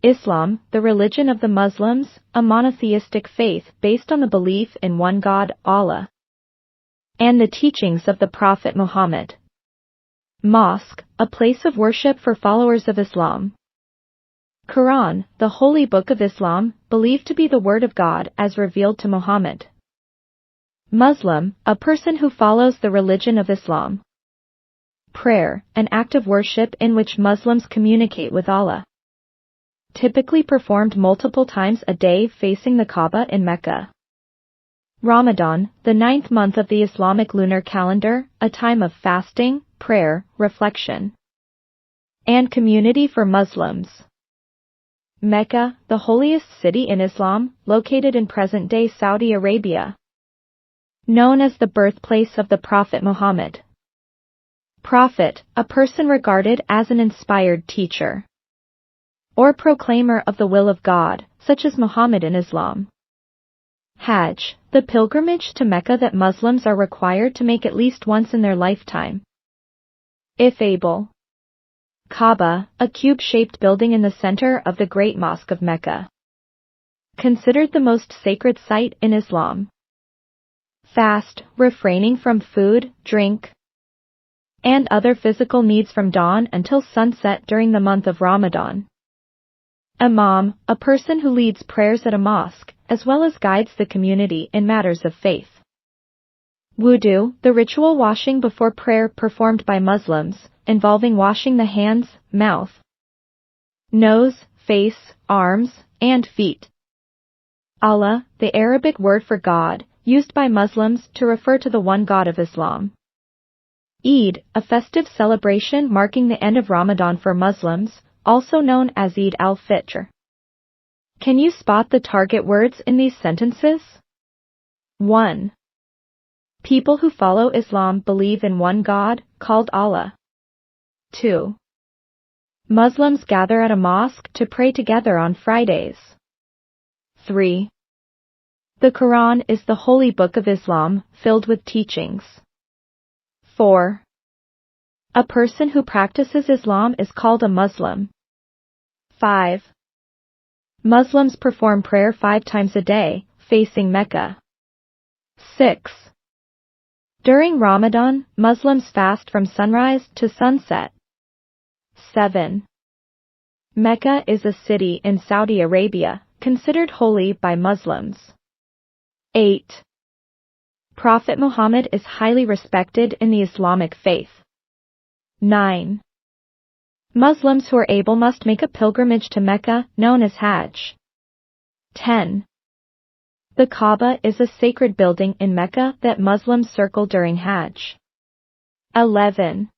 Islam, the religion of the Muslims, a monotheistic faith based on the belief in one God, Allah, and the teachings of the Prophet Muhammad. Mosque, a place of worship for followers of Islam. Quran, the holy book of Islam, believed to be the word of God as revealed to Muhammad. Muslim, a person who follows the religion of Islam. Prayer, an act of worship in which Muslims communicate with Allah. Typically performed multiple times a day facing the Kaaba in Mecca. Ramadan, the 9th month of the Islamic lunar calendar, a time of fasting, prayer, reflection, and community for Muslims. Mecca, the holiest city in Islam, located in present-day Saudi Arabia. Known as the birthplace of the Prophet Muhammad. Prophet, a person regarded as an inspired teacher or proclaimer of the will of God, such as Muhammad in Islam. Hajj, the pilgrimage to Mecca that Muslims are required to make at least once in their lifetime, if able. Kaaba, a cube-shaped building in the center of the Great Mosque of Mecca. Considered the most sacred site in Islam. Fast, refraining from food, drink, and other physical needs from dawn until sunset during the month of Ramadan. Imam, a person who leads prayers at a mosque, as well as guides the community in matters of faith. Wudu, the ritual washing before prayer performed by Muslims, involving washing the hands, mouth, nose, face, arms, and feet. Allah, the Arabic word for God, used by Muslims to refer to the one God of Islam. Eid, a festive celebration marking the end of Ramadan for Muslims, also known as Eid al-Fitr. Can you spot the target words in these sentences? 1. People who follow Islam believe in one God, called Allah. 2. Muslims gather at a mosque to pray together on Fridays. 3. The Quran is the holy book of Islam, filled with teachings. 4. A person who practices Islam is called a Muslim. 5. Muslims perform prayer 5 times a day, facing Mecca. 6. During Ramadan, Muslims fast from sunrise to sunset. 7. Mecca is a city in Saudi Arabia, considered holy by Muslims. 8. Prophet Muhammad is highly respected in the Islamic faith. 9. Muslims who are able must make a pilgrimage to Mecca, known as Hajj. 10. The Kaaba is a sacred building in Mecca that Muslims circle during Hajj. 11.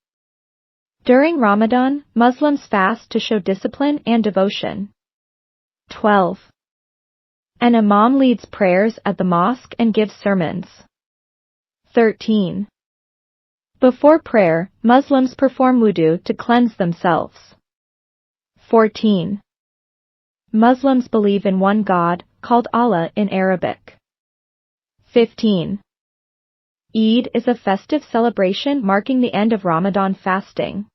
During Ramadan, Muslims fast to show discipline and devotion. 12. An imam leads prayers at the mosque and gives sermons. 13. Before prayer, Muslims perform wudu to cleanse themselves. 14. Muslims believe in one God, called Allah in Arabic. 15. Eid is a festive celebration marking the end of Ramadan fasting.